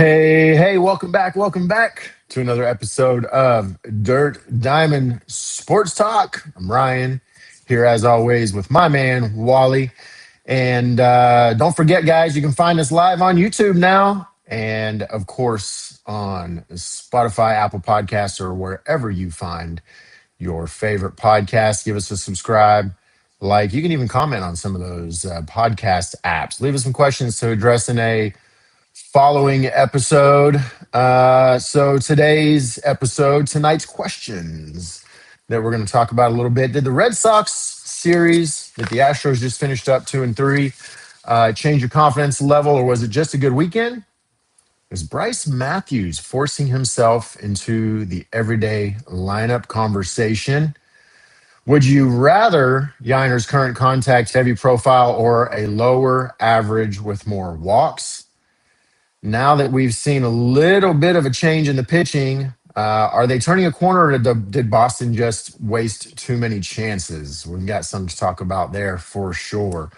Hey, welcome back to another episode of Dirt Diamond Sports Talk. I'm Ryan, here as always with my man, Wally. And don't forget, guys, you can find us live on YouTube now. And of course, on Spotify, Apple Podcasts, or wherever you find your favorite podcast. Give us a subscribe. Like, you can even comment on some of those podcast apps. Leave us some questions to address in a following episode. Tonight's questions that we're going to talk about a little bit. Did the Red Sox series that the Astros just finished up 2-3 change your confidence level, or was it just a good weekend? Is Bryce Matthews forcing himself into the everyday lineup conversation? Would you rather Yiner's current contact heavy profile or a lower average with more walks? Now that we've seen a little bit of a change in the pitching, are they turning a corner, or did Boston just waste too many chances? We've got something to talk about there for sure.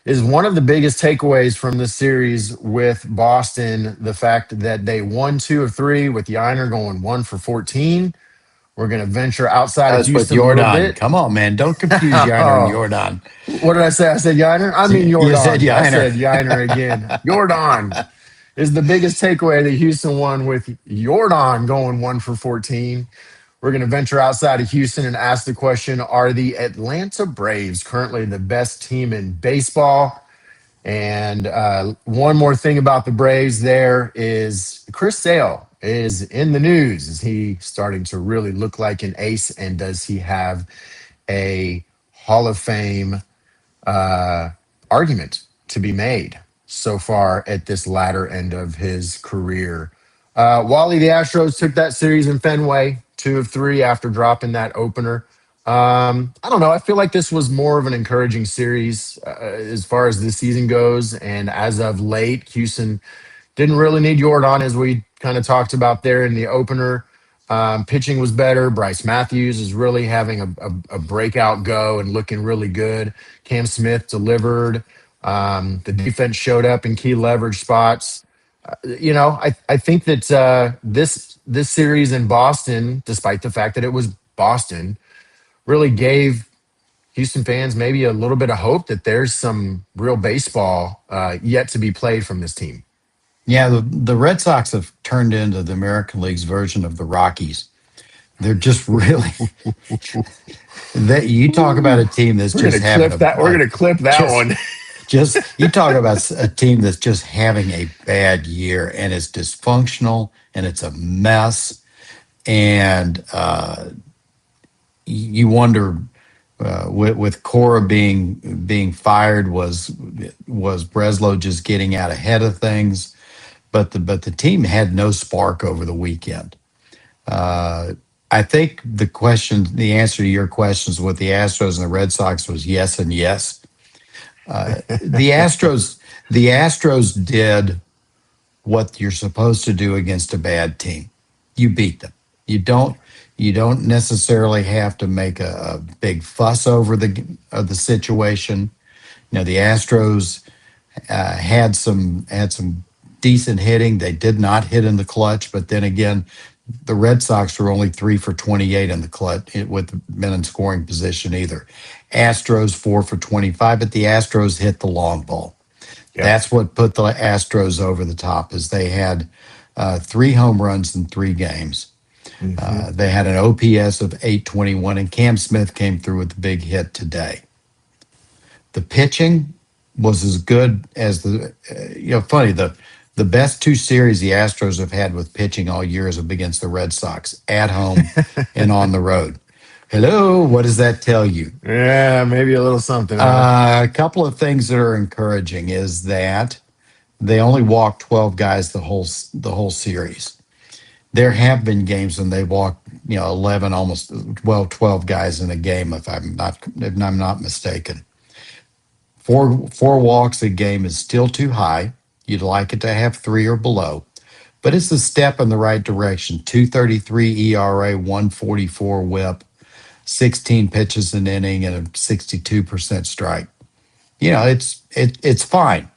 Is one of the biggest takeaways from this series with Boston the fact that they won 2 of 3 with Yiner going 1 for 14? We're going to venture outside of That's with Houston a little Jordan. bit. Come on, man. Don't confuse Yiner and Oh, Jordan. what did I say? I said Yiner? I mean You said Jordan. I said Yiner. Yiner again. Jordan is the biggest takeaway that Houston won with Jordan going 1 for 14. We're going to venture outside of Houston and ask the question: are the Atlanta Braves currently the best team in baseball? And one more thing about the Braves there is Chris Sale is in the news. Is he starting to really look like an ace? And does he have a Hall of Fame uh, argument to be made so far at this latter end of his career? Wally, the Astros took that series in Fenway, 2 of 3 after dropping that opener. I don't know. I feel like this was more of an encouraging series as far as this season goes. And as of late, Houston didn't really need Jordan, as we kind of talked about there in the opener. Pitching was better. Bryce Matthews is really having a breakout go and looking really good. Cam Smith delivered. The defense showed up in key leverage spots. I think that this series in Boston, despite the fact that it was Boston, really gave Houston fans maybe a little bit of hope that there's some real baseball yet to be played from this team. Yeah, the Red Sox have turned into the American League's version of the Rockies. They're just really that you talk about a team that's We're just gonna having clip that. We're gonna clip that just one. just you talk about a team that's just having a bad year, and it's dysfunctional and it's a mess. And you wonder with Cora being fired, was Breslow just getting out ahead of things? But the team had no spark over the weekend. Uh, I think the answer to your questions with the Astros and the Red Sox was yes and yes. The Astros did what you're supposed to do against a bad team. You beat them. You don't necessarily have to make a big fuss over the situation. The Astros had some decent hitting. They did not hit in the clutch, but then again, the Red Sox were only 3 for 28 in the clutch with men in scoring position either. Astros 4 for 25, but the Astros hit the long ball. Yep. That's what put the Astros over the top. Is they had 3 home runs in 3 games. Hmm. They had an OPS of 821, and Cam Smith came through with a big hit today. The pitching was as good as funny, the best 2 series the Astros have had with pitching all year is up against the Red Sox at home and on the road. Hello, what does that tell you? Yeah, maybe a little something, huh? A couple of things that are encouraging is that they only walked 12 guys the whole series. There have been games when they walked 11, almost 12 guys in a game, if I'm not mistaken. Four walks a game is still too high. You'd like it to have 3 or below, but it's a step in the right direction. 233 ERA, 144 WHIP, 16 pitches an inning, and a 62% strike. It's fine.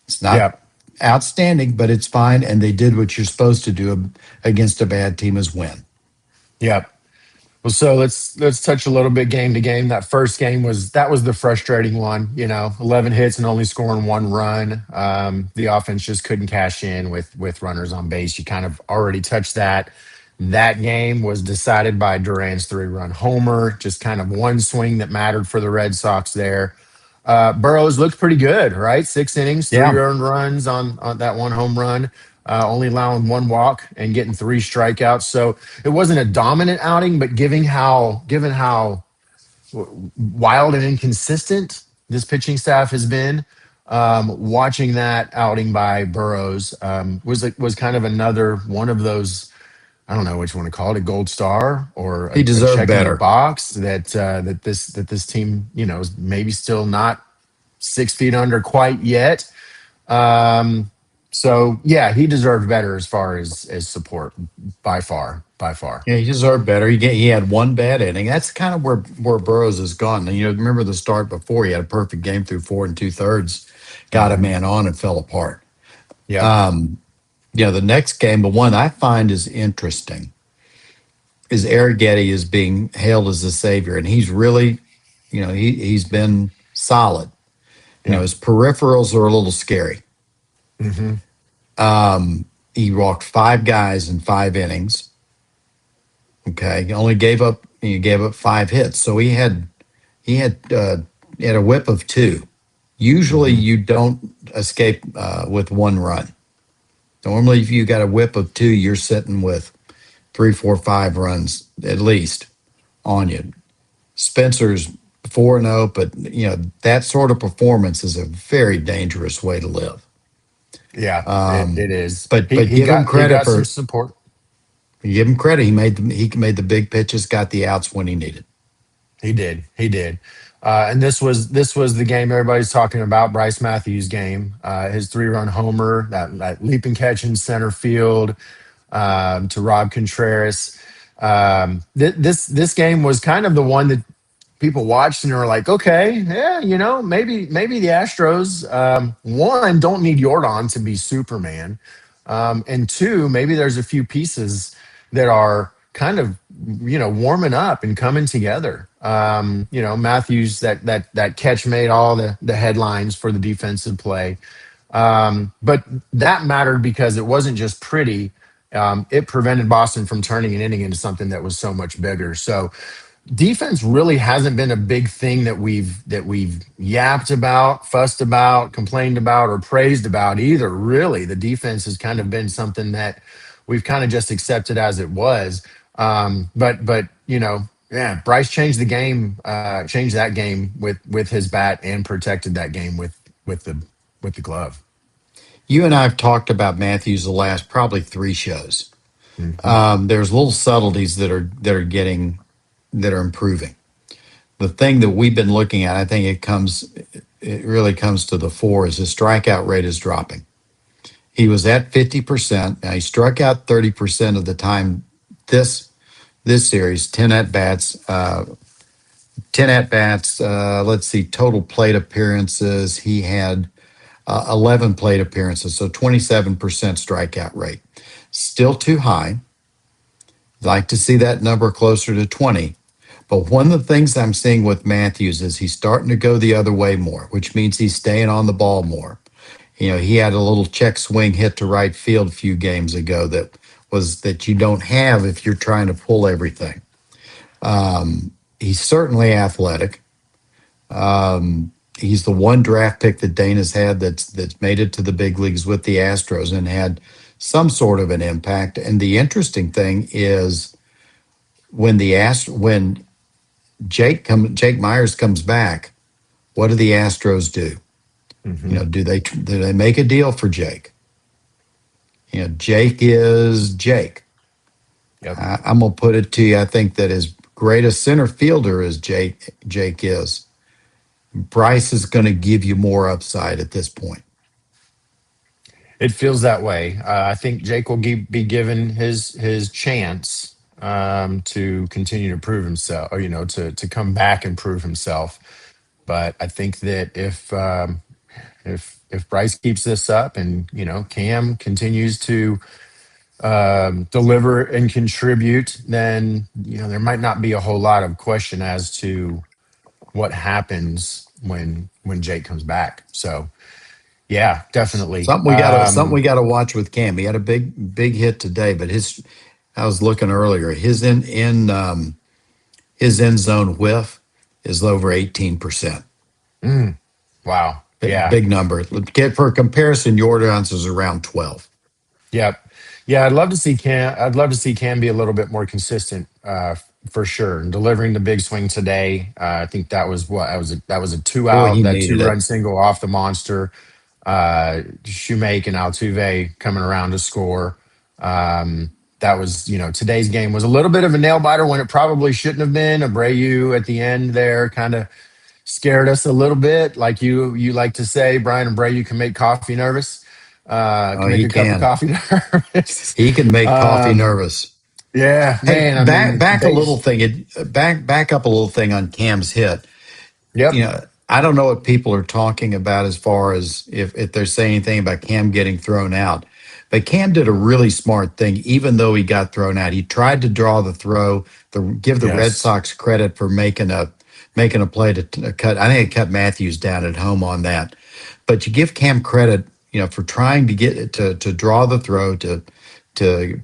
It's not Yep. outstanding, but it's fine. And they did what you're supposed to do against a bad team is win. Yep. Well, so let's touch a little bit game to game. That first game was the frustrating one. 11 hits and only scoring one run. The offense just couldn't cash in with runners on base. You kind of already touched that. That game was decided by Duran's 3-run homer. Just kind of one swing that mattered for the Red Sox there. Burrows looked pretty good, right? 6 innings, three Yeah. earned runs on that one home run, only allowing one walk and getting three strikeouts. So it wasn't a dominant outing, but given how wild and inconsistent this pitching staff has been, watching that outing by Burrows was kind of another one of those. I don't know which one to call it, a gold star or He a deserved check in the better. box that this team is maybe still not 6 feet under quite yet. Um, so yeah, he deserved better as far as support by far, by far. Yeah, he deserved better. He had one bad inning. That's kind of where Burrows has gone. And, remember the start before he had a perfect game through 4 2/3, got a Hmm. man on and fell apart. Yep. Um, the next game, the one I find is interesting, is Eric Getty is being hailed as the savior, and he's really, he's been solid. Yep. His peripherals are a little scary. Hmm. He walked 5 guys in 5 innings. Okay, he gave up 5 hits, so he had he had a whip of 2. Usually, Hmm. you don't escape with 1 run. Normally, if you got a whip of 2, you're sitting with 3, 4, 5 runs at least on you. Spencer's 4-0, but that sort of performance is a very dangerous way to live. Yeah, it Um, is. but He but he give him got he credit got some for support. give him credit. He made the big pitches, got the outs when he needed. He did. He did. And this was the game everybody's talking about. Bryce Matthews' game. His 3-run homer, that leap and catch in center field to Rob Contreras. This game was kind of the one that people watched and were like, okay, yeah, maybe the Astros, one, don't need Jordan to be Superman, and two, maybe there's a few pieces that are kind of warming up and coming together. Matthews, that catch made all the headlines for the defensive play, but that mattered because it wasn't just pretty. It prevented Boston from turning an inning into something that was so much bigger. So defense really hasn't been a big thing that we've yapped about, fussed about, complained about, or praised about either. Really, the defense has kind of been something that we've kind of just accepted as it was. But yeah, Bryce changed the game, changed that game with his bat, and protected that game with the glove. You and I have talked about Matthews the last probably 3 shows. Hmm. There's little subtleties that are improving. The thing that we've been looking at, I think it really comes to the fore, is his strikeout rate is dropping. He was at 50%. Now he struck out 30% of the time this this series, 10 at bats. 10 at bats. Let's see, total plate appearances. He had 11 plate appearances, so 27% strikeout rate. Still too high. Like to see that number closer to 20. But one of the things I'm seeing with Matthews is he's starting to go the other way more, which means he's staying on the ball more. He had a little check swing hit to right field a few games ago that you don't have if you're trying to pull everything. He's certainly athletic. He's the one draft pick that Dana's had that's made it to the big leagues with the Astros and had some sort of an impact. And the interesting thing is when Jake Myers comes back, what do the Astros do? Hmm. Do they make a deal for Jake? Jake is Jake. Yep. I'm gonna put it to you. I think that as great a center fielder as Jake is, Bryce is going to give you more upside at this point. It feels that way. I think Jake will be given his chance to continue to prove himself, or to come back and prove himself. But I think that if if Bryce keeps this up and Cam continues to deliver and contribute, then there might not be a whole lot of question as to what happens when Jake comes back. So yeah, definitely. Something we got to watch with Cam. He had a big hit today, but I was looking earlier. His end zone whiff is over 18%. Mm, wow. Yeah. Big number. For comparison, Jordan's is around 12. Yep. Yeah, I'd love to see Cam. I'd love to see Cam be a little bit more consistent, for sure. And delivering the big swing today, I think that was a two Boy, he out, that needed two it. run single off the monster. Shoemake and Altuve coming around to score. That was, today's game was a little bit of a nail biter when it probably shouldn't have been. Abreu at the end there kind of scared us a little bit. Like you like to say, Brian Abreu can make coffee nervous. Oh, Can make he a cup of can. coffee nervous. He can make coffee Um, nervous. yeah, Hey, man. I mean, they. back up a little thing on Cam's hit. Yep. You know, I don't know what people are talking about as far as if they're saying anything about Cam getting thrown out. But Cam did a really smart thing, even though he got thrown out. He tried to draw the throw, give the Red Yes. Sox credit for making a play to cut. I think it cut Matthews down at home on that. But you give Cam credit, for trying to get to draw the throw to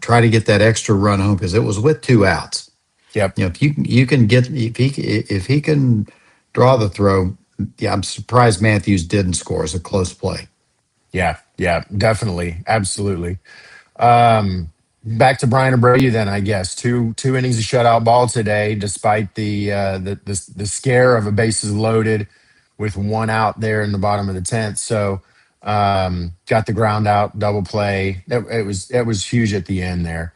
try to get that extra run home because it was with two outs. Yep. If you can get if he can draw the throw, yeah, I'm surprised Matthews didn't score. It's a close play. Yeah. Yeah. Definitely. Absolutely. Back to Brian Abreu then, I guess. Two innings of shutout ball today, despite the scare of a bases loaded with one out there in the bottom of the 10th. So got the ground out, double play. It was huge at the end there.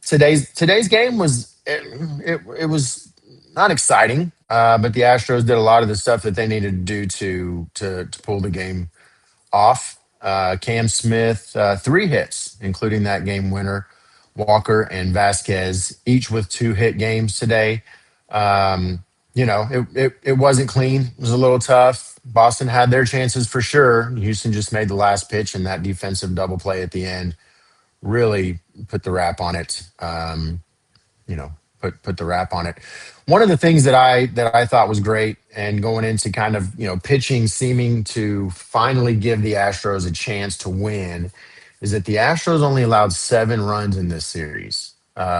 Today's game it was not exciting, but the Astros did a lot of the stuff that they needed to do to pull the game off. Cam Smith, three hits, including that game winner. Walker and Vasquez, each with two hit games today. Um, it wasn't clean. It was a little tough. Boston had their chances for sure. Houston just made the last pitch, and that defensive double play at the end really put the wrap on it. Put the wrap on it. One of the things that I thought was great, and going into kind of pitching seeming to finally give the Astros a chance to win, is that the Astros only allowed 7 runs in this series,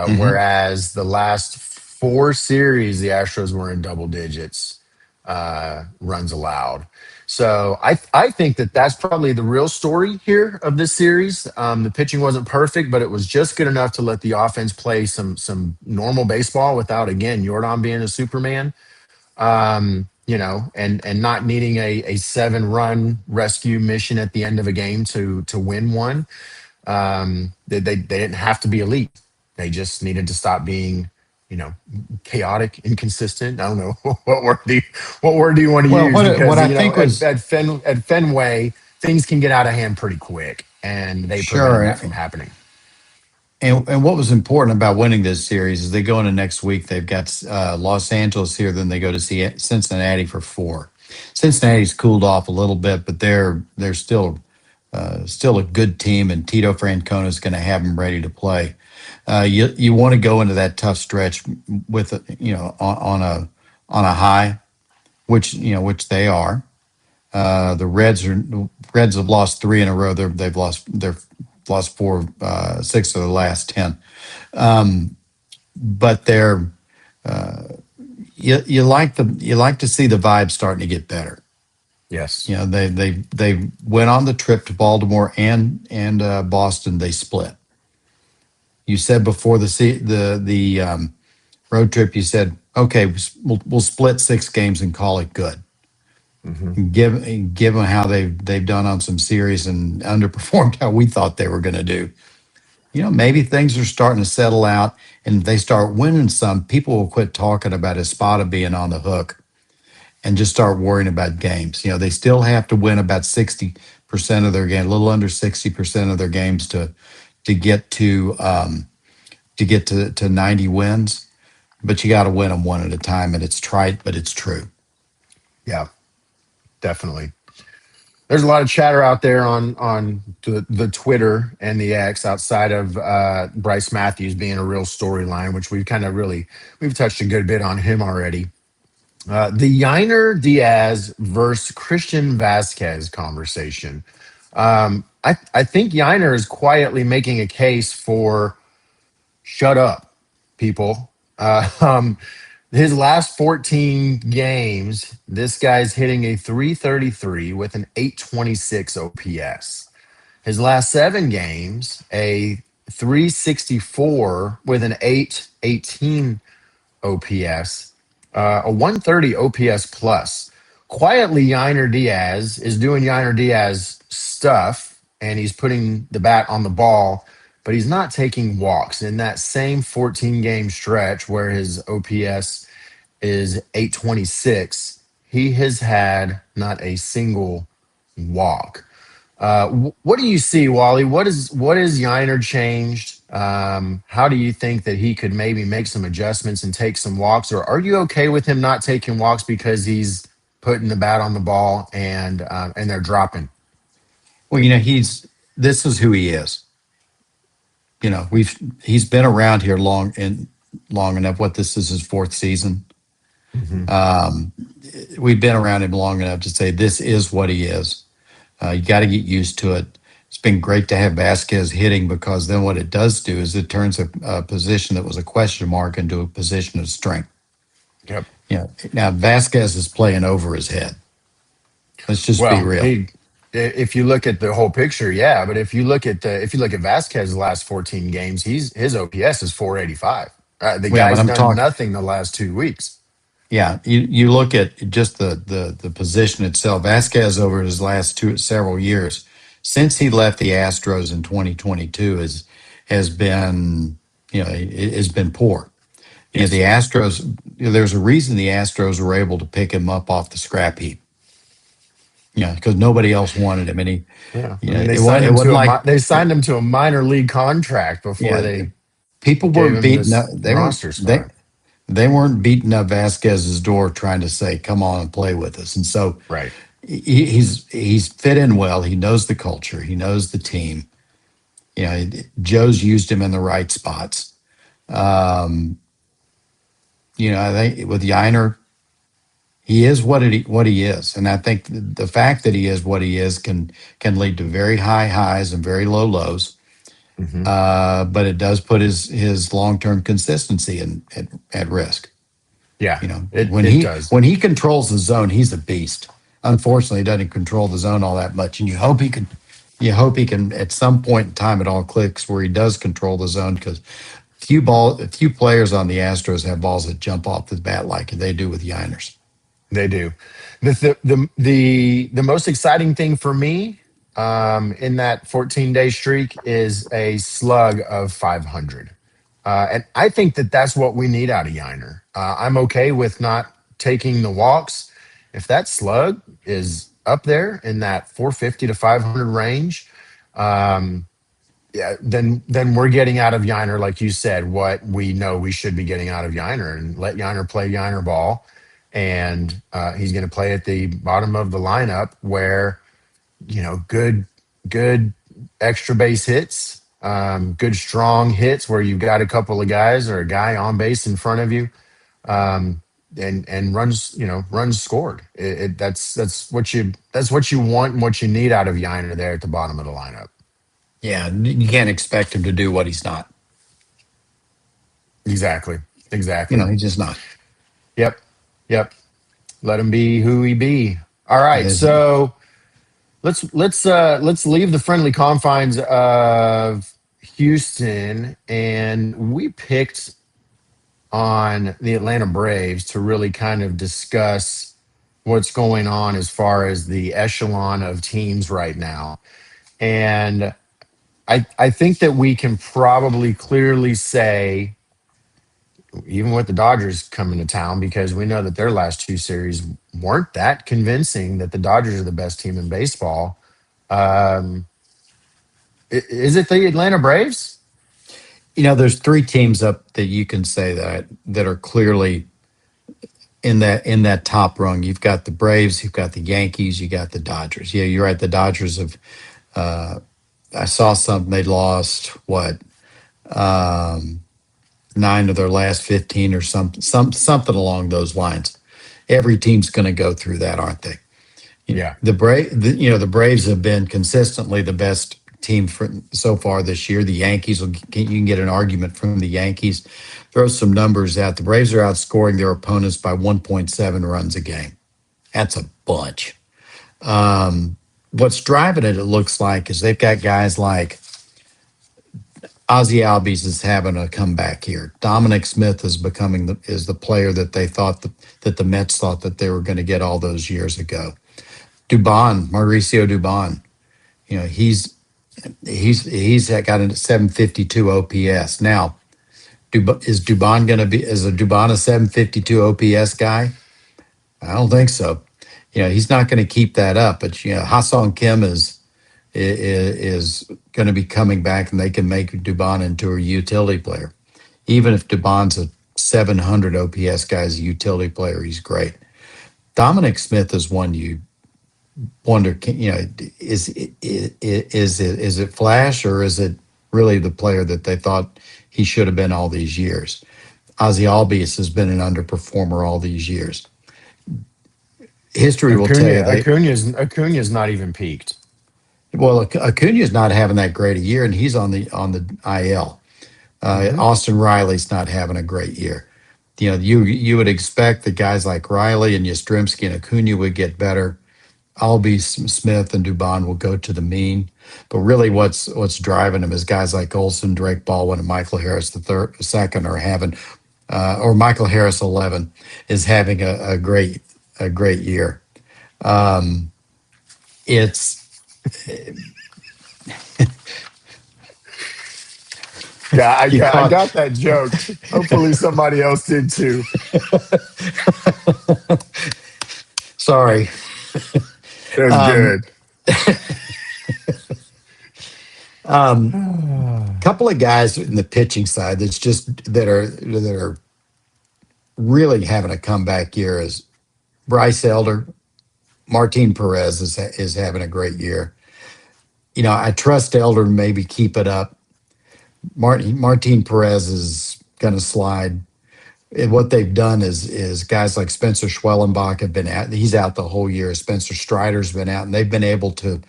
Hmm. whereas the last 4 series the Astros were in double digits, runs allowed. So I think that that's probably the real story here of this series. The pitching wasn't perfect, but it was just good enough to let the offense play some normal baseball without, again, Jordan being a Superman. And not needing a 7 run rescue mission at the end of a game to win one. They didn't have to be elite. They just needed to stop being, you know, chaotic, inconsistent. I don't know what word do you want to Well, use, what because I think was at Fenway things can get out of hand pretty quick, and they prevented that sure, from happening. and what was important about winning this series is they go into next week. They've got Los Angeles here, then they go to see Cincinnati for 4. Cincinnati's cooled off a little bit, but they're still a good team, and Tito Francona is going to have them ready to play. You want to go into that tough stretch with on a high, which they are. The Reds have lost 3 in a row. They've lost 4, 6 of the last 10. But they're you like to see the vibe starting to get better. Yes. They went on the trip to Baltimore and Boston. They split. You said before the road trip, you said, okay, we'll split 6 games and call it good. Hmm. Give them how they've done on some series and underperformed how we thought they were going to do. Maybe things are starting to settle out, and if they start winning some, people will quit talking about Espada being on the hook and just start worrying about games. They still have to win about 60% of their game, a little under 60% of their games to get to 90 wins. But you got to win them one at a time, and it's trite, but it's true. Yeah, definitely. There's a lot of chatter out there on the Twitter and the X outside of Bryce Matthews being a real storyline, which we've touched a good bit on him already. The Yiner Diaz versus Christian Vasquez conversation. I think Yiner is quietly making a case for shut up, people. His last 14 games, this guy's hitting a 333 with an 826 OPS. His last 7 games, a 364 with an 818 OPS, a 130 OPS plus. Quietly, Yiner Diaz is doing Yiner Diaz stuff, and he's putting the bat on the ball, but he's not taking walks. In that same 14 game stretch where his OPS is 826, he has had not a single walk. What do you see, Wally? What is Yiner changed? How do you think that he could maybe make some adjustments and take some walks, or are you okay with him not taking walks because he's putting the bat on the ball and they're dropping? Well, this is who he is. He's been around here long enough. What, this is his fourth season. Mhm. We've been around him long enough to say this is what he is. You got to get used to it. It's been great to have Vasquez hitting, because then what it does do is it turns a position that was a question mark into a position of strength. Yep. Now Vasquez is playing over his head. Let's just be Well, real. if you look at the whole picture, yeah. But if you look at Vasquez's last 14 games, his OPS is 485. The Yeah, but guy's I'm done talking. nothing the last 2 weeks. Yeah, you look at just the position itself. Vasquez over his last several years, since he left the Astros in 2022, has been it has been poor. The Yes. Astros. There's a reason the Astros were able to pick him up off the scrap heap. Because nobody else wanted him, and Yeah, I mean they it signed him wasn't to a like they signed him to a minor league contract before yeah, they people gave weren't him beating up. this roster spot. They weren't beating up Vasquez's door trying to say, "Come on and play with us." And so Right. he's fit in well. He knows the culture. He knows the team. Joe's used him in the right spots. Um, I think with Yiner, he is what he is, and I think the fact that he is what he is can lead to very high highs and very low lows. Hmm. But it does put his long term consistency at risk. Yeah, it When it he does. when he controls the zone, he's a beast. Unfortunately, he doesn't control the zone all that much, and you hope he can at some point in time it all clicks where he does control the zone, because few players on the Astros have balls that jump off the bat like they do with Yiners. They do. The most exciting thing for me in that 14-day streak is a slug of 500. And I think that that's what we need out of Yiner. I'm okay with not taking the walks. If that slug is up there in that 450 to 500 range, um, yeah, then we're getting out of Yiner, like you said, what we know we should be getting out of Yiner, and let Yiner play Yiner ball. And he's going to play at the bottom of the lineup where, good extra base hits, good strong hits where you've got a couple of guys or a guy on base in front of you, um, and runs scored. That's what you want and what you need out of Yiner there at the bottom of the lineup. Yeah, you can't expect him to do what he's not. Exactly. Exactly. He's just not. Yep. Yep. Let him be who he be. All right. There's- So let's leave the friendly confines of Houston, and we picked on the Atlanta Braves to really kind of discuss what's going on as far as the echelon of teams right now. And I think that we can probably clearly say, even with the Dodgers coming to town, because we know that their last 2 series weren't that convincing that the Dodgers are the best team in baseball. Um, is it the Atlanta Braves? there's three teams up that you can say that are clearly in that top rung, you've got the Braves, you've got the Yankees, you got the Dodgers. Yeah, you're right. The Dodgers have. I saw something they lost what um, 9 of their last 15 or something along those lines. Every team's going to go through that, aren't they? Yeah. The Braves have been consistently the best team for so far this year. The Yankees you can get an argument from the Yankees. Throw some numbers out. The Braves are outscoring their opponents by 1.7 runs a game. That's a bunch. What's driving it looks like, is they've got guys like Ozzy Albies is having a comeback here. Dominic Smith is becoming is the player that they thought that the Mets thought that they were going to get all those years ago. Dubon, Mauricio Dubon, he's got a 752 OPS. Now, is a Dubon a 752 OPS guy? I don't think so. He's not going to keep that up. But Ha-Seong Kim is going to be coming back, and they can make Dubon into a utility player. Even if Dubon's a 700 OPS guy, as a utility player, he's great. Dominic Smith is one you wonder, is it flash, or is it really the player that they thought he should have been all these years? Ozzy Albies has been an underperformer all these years. History will tell you Acuna's not even peaked. well, Acuna's not having that great a year, and he's on the IL. Hmm. Austin Riley's not having a great year. You would expect that guys like Riley and Yastrzemski and Acuna would get better. Albies, Smith, and Dubon will go to the mean. But really, what's driving them is guys like Olson, Drake Baldwin, and Michael Harris second are having, or Michael Harris 11 is having a great year. It's Yeah, I you got, I caught. got that joke. Hopefully, somebody else did too. Sorry. It was Um, good. um, Couple of guys in the pitching side that are really having a comeback year is Bryce Elder. Martin Perez is having a great year. I trust Elder to maybe keep it up. Martin Perez is going to slide. And what they've done is guys like Spencer Schwellenbach have been out. He's out the whole year. Spencer Strider's been out, and they've been able to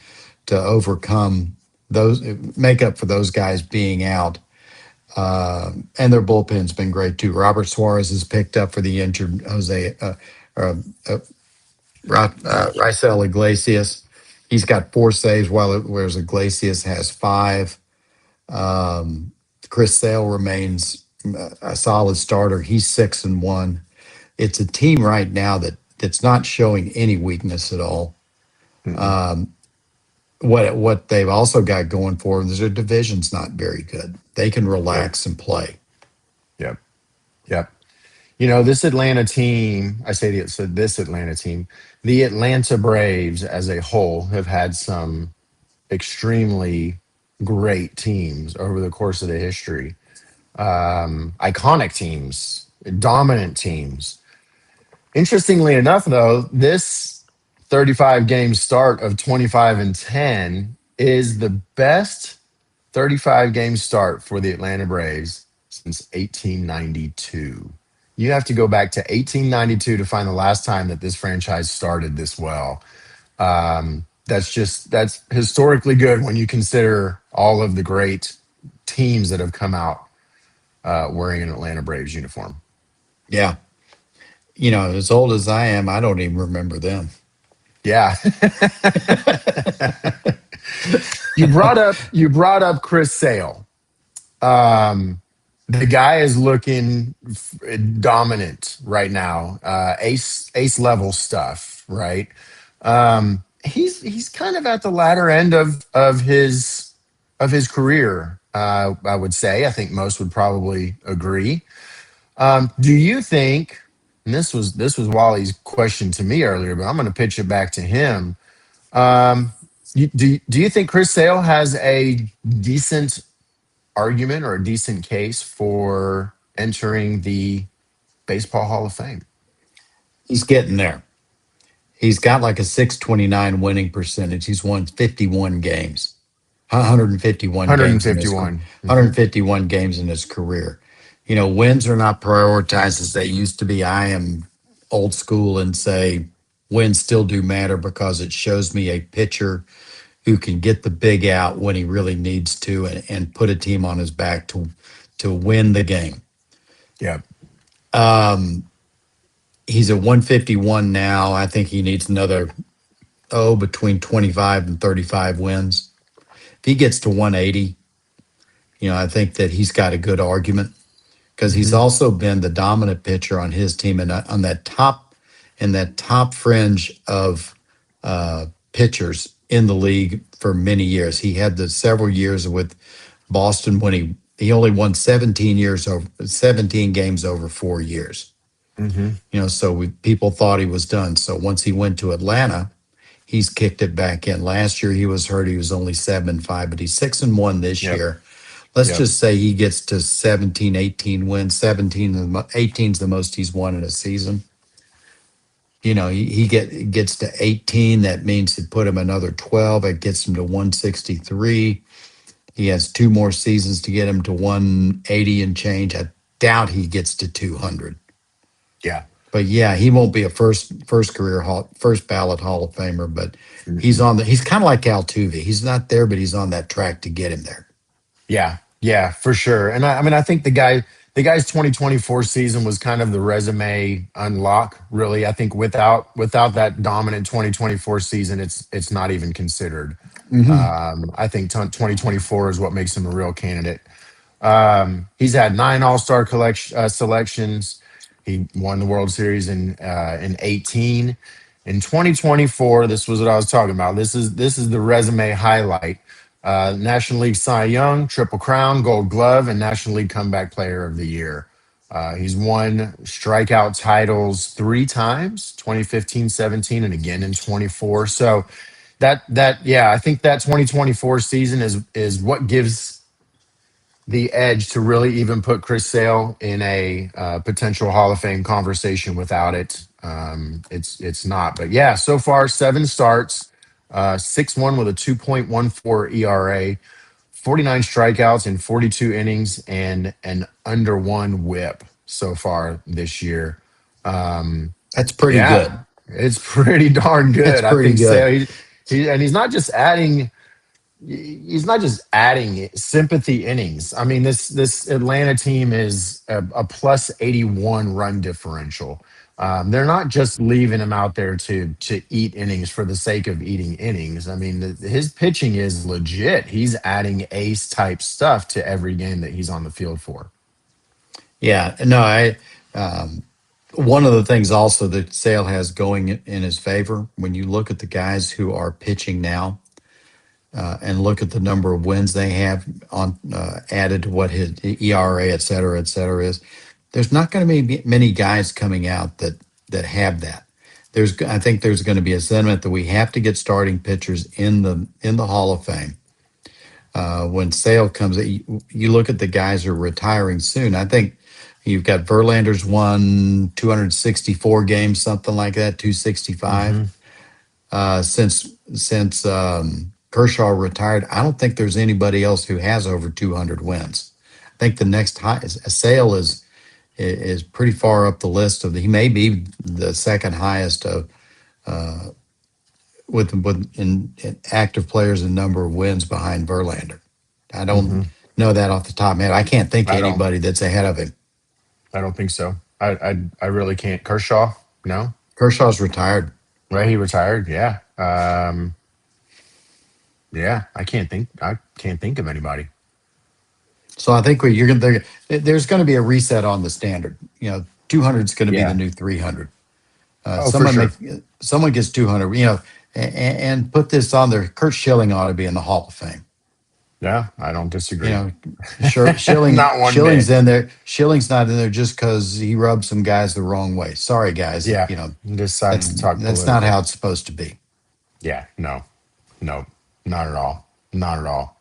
overcome those, make up for those guys being out. And their bullpen's been great too. Robert Suarez has picked up for the injured Jose uh, uh, Raisel Iglesias. He's got 4 saves, whereas Iglesias has 5. Um, Chris Sale remains a solid starter. He's 6-1. It's a team right now that's not showing any weakness at all. Mm-mm. Um, what they've also got going for them is their division's not very good. They can Yep. relax and play. Yep. Yep. This Atlanta team, this Atlanta team, the Atlanta Braves as a whole have had some extremely great teams over the course of the history. Iconic teams, dominant teams. Interestingly enough, though, this 35 game start of 25-10 is the best 35 game start for the Atlanta Braves since 1892. You have to go back to 1892 to find the last time that this franchise started this well. That's historically good when you consider all of the great teams that have come out wearing an Atlanta Braves uniform. Yeah. As old as I am, I don't even remember them. Yeah. You brought up Chris Sale. Um, the guy is looking dominant right now. Ace level stuff, right? He's kind of at the latter end of his career. I would say. I think most would probably agree. Do you think? And this was Wally's question to me earlier, but I'm going to pitch it back to him. Um, do you think Chris Sale has a decent argument or a decent case for entering the Baseball Hall of Fame? He's getting there. He's got like a 629 winning percentage. He's won 51 games, 151 games in his 151. 151 games in his career. Wins are not prioritized as they used to be. I am old school and say wins still do matter because it shows me a pitcher who can get the big out when he really needs to and put a team on his back to win the game. Yeah. Um, he's at 151 now. I think he needs another between 25 and 35 wins. If he gets to 180, I think that he's got a good argument because he's Hmm. also been the dominant pitcher on his team and on that top fringe of pitchers in the league for many years. He had the several years with Boston when he only won 17 games over 4 years. Hmm. So people thought he was done. So once he went to Atlanta, he's kicked it back in. Last year he was hurt. He was only 7-5, but he's 6-1 this Yep. year. Let's Yep. just say he gets to 17, 18 wins. 18 is the most he's won in a season. He gets to 18. That means it put him another 12. It gets him to 163. He has two more seasons to get him to 180 and change. I doubt he gets to 200. Yeah. But yeah, he won't be a first ballot Hall of Famer, but he's Mhm. on the he's kind of like Altuve. He's not there, but he's on that track to get him there. Yeah, yeah, for sure. And I mean, I think the guy's 2024 season was kind of the resume unlock. Really, I think without that dominant 2024 season, it's not even considered. Hmm. I think 2024 is what makes him a real candidate. He's had nine All Star collection selections. He won the World Series in 18. In 2024, this was what I was talking about. This is the resume highlight. National League Cy Young, Triple Crown, Gold Glove, and National League Comeback Player of the Year. He's won strikeout titles three times, 2015, 17, and again in 24. So yeah, I think that 2024 season is what gives the edge to really even put Chris Sale in a potential Hall of Fame conversation. Without it, it's not. But yeah, so far 7 starts, 6-1 with a 2.14 ERA, 49 strikeouts in 42 innings, and an under one WHIP so far this year. Um, That's pretty yeah, good. it's pretty darn That's good. I pretty think good. Sale. And he's not just adding sympathy innings. I mean, this Atlanta team is a plus 81 run differential. They're not just leaving him out there to eat innings for the sake of eating innings. I mean, his pitching is legit. He's adding ace type stuff to every game that he's on the field for. Yeah, no, um, one of the things also that Sale has going in his favor when you look at the guys who are pitching now and look at the number of wins they have on added to what his ERA, et cetera is. There's not going to be many guys coming out that have that. I think there's going to be a sentiment that we have to get starting pitchers in the Hall of Fame. When Sale comes, you look at the guys who are retiring soon. I think you've got Verlander's won 264 games, something like that, 265 Hmm. since Kershaw retired. I don't think there's anybody else who has over 200 wins. I think the next high Sale is pretty far up the list of he may be the second highest of with in active players and number of wins behind Verlander. I don't Hmm. know that off the top of my head. I can't think of I don't. anybody that's ahead of him. I don't think so. I really can't. Kershaw, no. Kershaw's retired. Right, he retired. Yeah. Yeah, I can't think of anybody. So I think there's going to be a reset on the standard. 200 is going to be the Yeah. new 300. Uh, Oh, for someone sure. make someone gets 200. And put this on there. Kurt Schilling ought to be in the Hall of Fame. Yeah, I don't You disagree. know, sure, Not one Schilling's bit. in there. Schilling's not in there just because he rubbed some guys the wrong way. Sorry, guys. Yeah. Deciding That's to talk that's not political. how it's supposed to be. Yeah, no. No. Not at all. Not at all.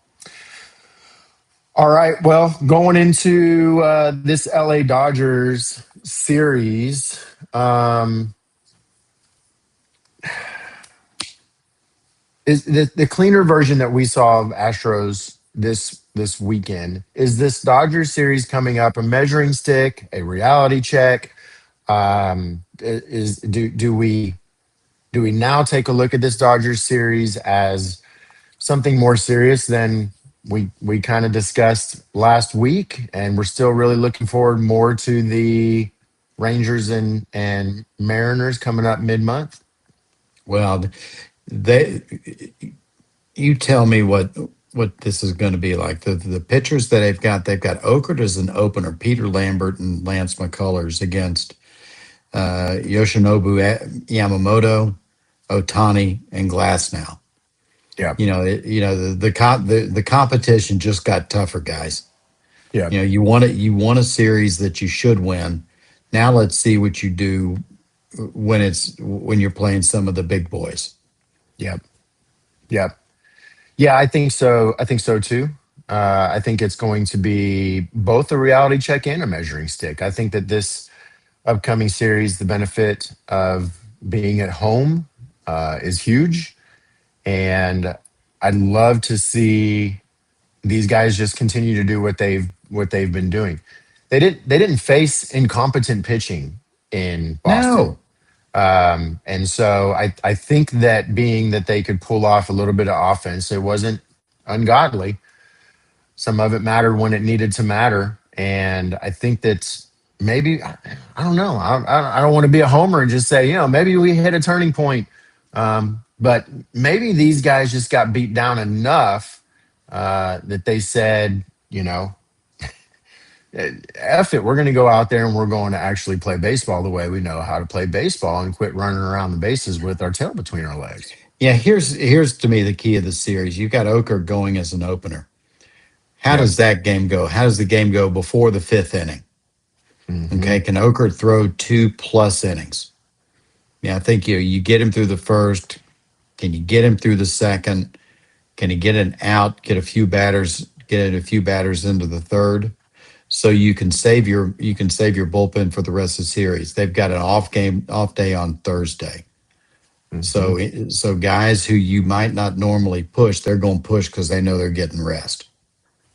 All right. Well, going into this LA Dodgers series, is the cleaner version that we saw of Astros this weekend? Is this Dodgers series coming up a measuring stick, a reality check? Is do we now take a look at this Dodgers series as something more serious than we kind of discussed last week, and we're still really looking forward more to the Rangers and Mariners coming up mid month? Well, they you tell me what this is going to be like. The pitchers that they've got Okert as an opener, Peter Lambert and Lance McCullers against Yoshinobu Yamamoto, Otani, and Glasnow. Yeah, The competition just got tougher, guys. yeah, You want a series that you should win. Now let's see what you do when you're playing some of the big boys. yeah, yeah. Yeah, I think so. I think so too. I think it's going to be both a reality check and a measuring stick. I think that this upcoming series, the benefit of being at home is huge, and I'd love to see these guys just continue to do what they've been doing. They didn't face incompetent pitching in Boston. No, And so I think that being that they could pull off a little bit of offense, it wasn't ungodly. Some of it mattered when it needed to matter. And I think that maybe, I don't know, I don't want to be a homer and just say, maybe we hit a turning point. But maybe these guys just got beat down enough that they said, F it, we're going to go out there and we're going to actually play baseball the way we know how to play baseball and quit running around the bases with our tail between our legs. yeah. Here's to me the key of the series. You've got Oker going as an opener. How Yep. does that game go? How does the game go before the fifth inning? Hmm. Okay, can Oker throw 2+ innings? Yeah, I think you get him through the first. Can you get him through the second? Can he get an out? Get a few batters into the third, so you can save your bullpen for the rest of the series. They've got an off day on Thursday. Hmm. So guys who you might not normally push, they're going to push because they know they're getting rest.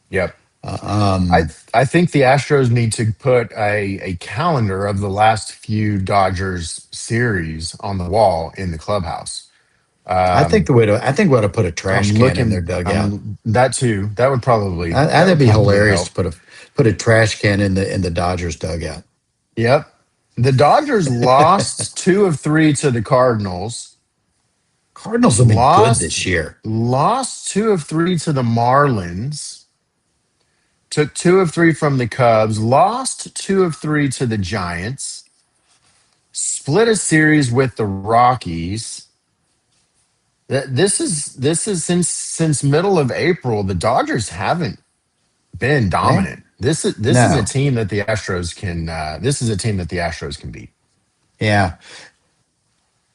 Yep. Uh, I um, I think the Astros need to put a calendar of the last few Dodgers series on the wall in the clubhouse. Um, I think we ought to put a trash I'm can in their looking. dugout. I'm that too. That That'd would be probably hilarious help. to put a trash can in the Dodgers dugout. Yep. The Dodgers lost two of three to the Cardinals. Cardinals have been good Lost this year. lost two of three to the Marlins. Took two of three from the Cubs. Lost two of three to the Giants. Split a series with the Rockies. This is since middle of April. The Dodgers haven't been Yeah. dominant. This is a No. team that the Astros can. This is a team that the Astros can beat. Yeah.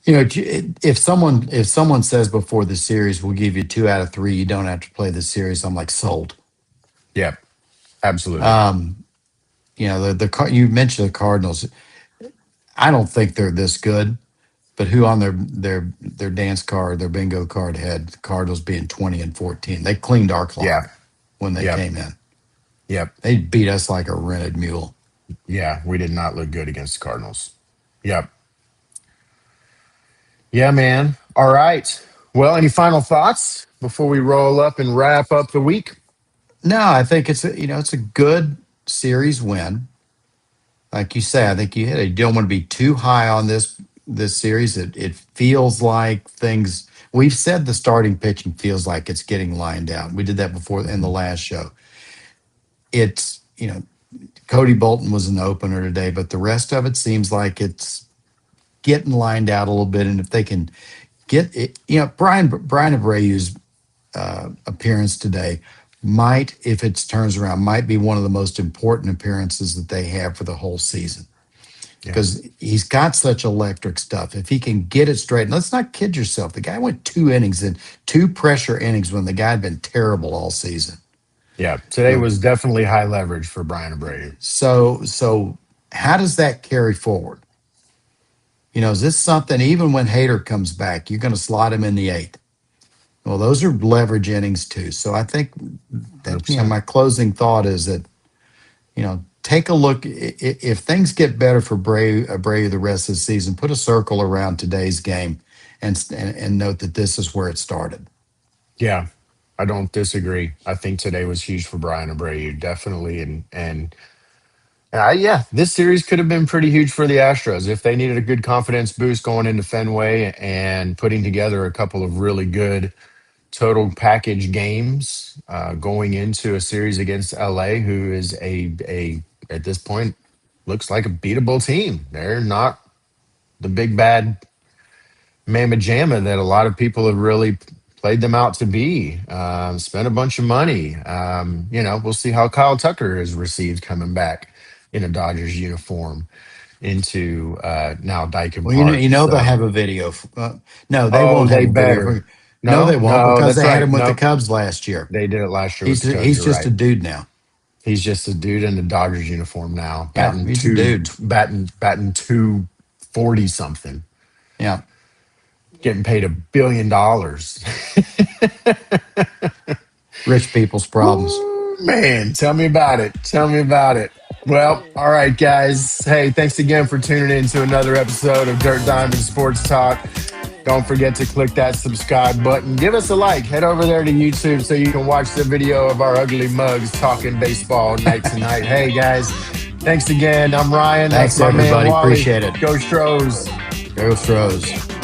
If someone says before the series, we'll give you 2 out of 3, you don't have to play the series. I'm like sold. Yep, absolutely. Um, you mentioned the Cardinals. I don't think they're this good, but who on their dance card, their bingo card had the Cardinals being 20-14. They cleaned our Yeah, clock when they yep, came in. yep, They beat us like a rented mule. yeah. We did not look good against the Cardinals. Yep. Yeah, man. All right. Well, any final thoughts before we roll up and wrap up the week? No, I think it's a good series win. Like you say, I think you hit it. You don't want to be too high on this series. It feels like things we've said the starting pitching feels like it's getting lined out. We did that before in the last show. It's Cody Bolton was an opener today, but the rest of it seems like it's getting lined out a little bit. And if they can get it, Brian Abreu's appearance today might, if it turns around, might be one of the most important appearances that they have for the whole season Yeah. because he's got such electric stuff. If he can get it straight, and let's not kid yourself, the guy went 2 innings in 2 pressure innings when the guy had been terrible all season. Yeah. Today was definitely high leverage for Brian Abreu. So how does that carry forward? Is this something, even when Hader comes back, you're going to slot him in the eighth? Well, those are leverage innings too. So I think that, 100%. my closing thought is that, take a look. If things get better for Abreu the rest of the season, put a circle around today's game and note that this is where it started. Yeah, I don't disagree. I think today was huge for Brian Abreu, definitely, and yeah, this series could have been pretty huge for the Astros if they needed a good confidence boost going into Fenway and putting together a couple of really good total package games going into a series against LA, who is a at this point looks like a beatable team. They're not the big bad mamma jamma that a lot of people have really played them out to be. Spent a bunch of money. We'll see how Kyle Tucker is received coming back in a Dodgers uniform into now Dyken Well, Park. they'll So, have a video. No, they oh, won't have they a better. video. No, they won't, No, because that's they had right. him with the No, Cubs last year. they did it last year with He's the Cubs. he's You're just a right. dude now. He's just a dude in the Dodgers uniform now, Yeah, he's a dude. batting 240 something, Yeah. getting paid $1 billion. Rich people's problems. Ooh, man, tell me about it. Tell me about it. Well, all right, guys. Hey, thanks again for tuning in to another episode of Dirt Diamond Sports Talk. Don't forget to click that subscribe button. Give us a like. Head over there to YouTube so you can watch the video of our ugly mugs talking baseball night to night. Hey, guys, thanks again. I'm Ryan. Thanks, That's my everybody. man, Wally. Appreciate it. Go Stros. Go Stros.